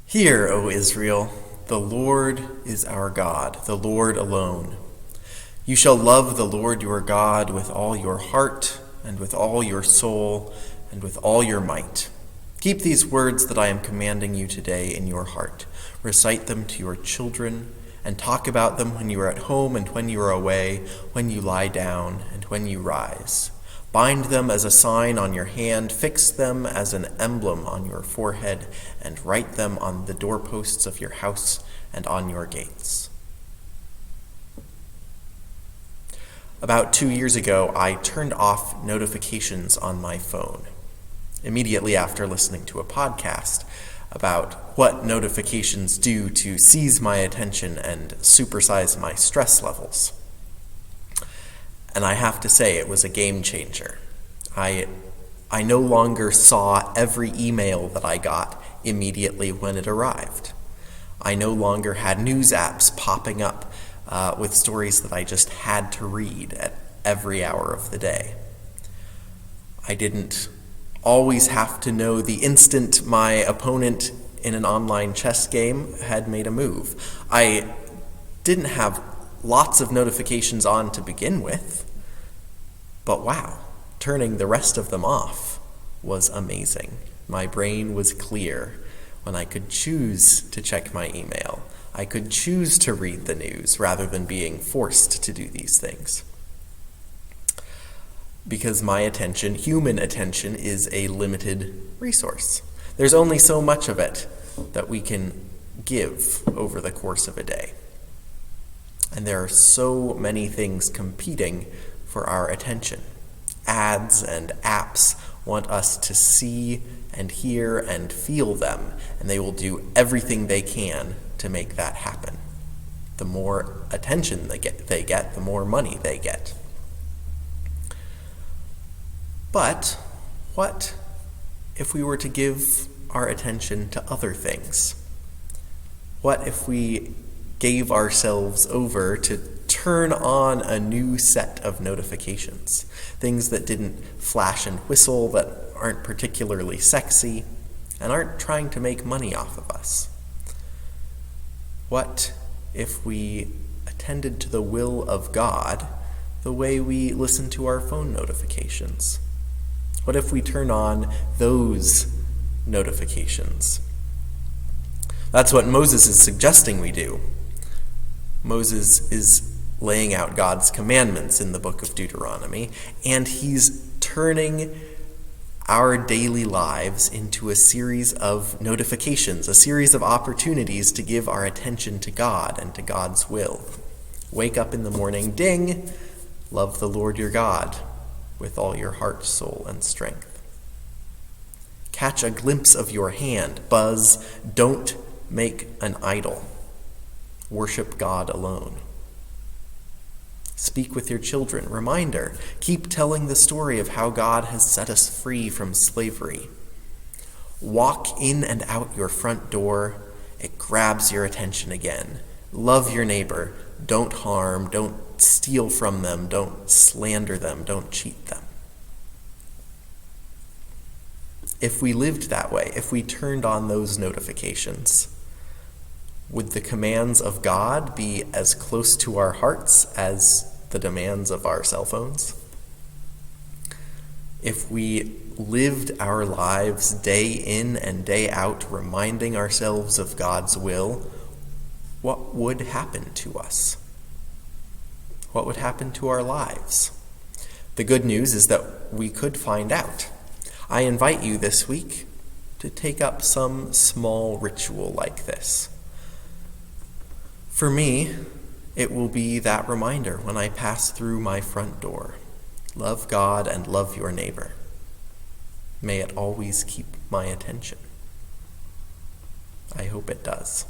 Hear, O Israel, the Lord is our God, the Lord alone. You shall love the Lord your God with all your heart and with all your soul and with all your might. Keep these words that I am commanding you today in your heart. Recite them to your children and talk about them when you are at home and when you are away, when you lie down and when you rise. Bind them as a sign on your hand, fix them as an emblem on your forehead, and write them on the doorposts of your house and on your gates. About 2 years ago, I turned off notifications on my phone immediately after listening to a podcast about what notifications do to seize my attention and supersize my stress levels. And I have to say, it was a game changer. I no longer saw every email that I got immediately when it arrived. I no longer had news apps popping up with stories that I just had to read at every hour of the day. I didn't always have to know the instant my opponent in an online chess game had made a move. I didn't have lots of notifications on to begin with, but wow, turning the rest of them off was amazing. My brain was clear when I could choose to check my email. I could choose to read the news rather than being forced to do these things. Because my attention, human attention, is a limited resource. There's only so much of it that we can give over the course of a day. And there are so many things competing for our attention. Ads and apps want us to see and hear and feel them, and they will do everything they can to make that happen. The more attention they get, the more money they get. But what if we were to give our attention to other things? What if we gave ourselves over to turn on a new set of notifications? Things that didn't flash and whistle, that aren't particularly sexy, and aren't trying to make money off of us. What if we attended to the will of God the way we listen to our phone notifications? What if we turn on those notifications? That's what Moses is suggesting we do. Moses is laying out God's commandments in the book of Deuteronomy, and he's turning our daily lives into a series of notifications, a series of opportunities to give our attention to God and to God's will. Wake up in the morning, ding, love the Lord your God with all your heart, soul, and strength. Catch a glimpse of your hand, buzz, don't make an idol. Worship God alone. Speak with your children. Reminder, keep telling the story of how God has set us free from slavery. Walk in and out your front door. It grabs your attention again. Love your neighbor. Don't harm. Don't steal from them. Don't slander them. Don't cheat them. If we lived that way, if we turned on those notifications, would the commands of God be as close to our hearts as the demands of our cell phones? If we lived our lives day in and day out, reminding ourselves of God's will, what would happen to us? What would happen to our lives? The good news is that we could find out. I invite you this week to take up some small ritual like this. For me, it will be that reminder when I pass through my front door. Love God and love your neighbor. May it always keep my attention. I hope it does.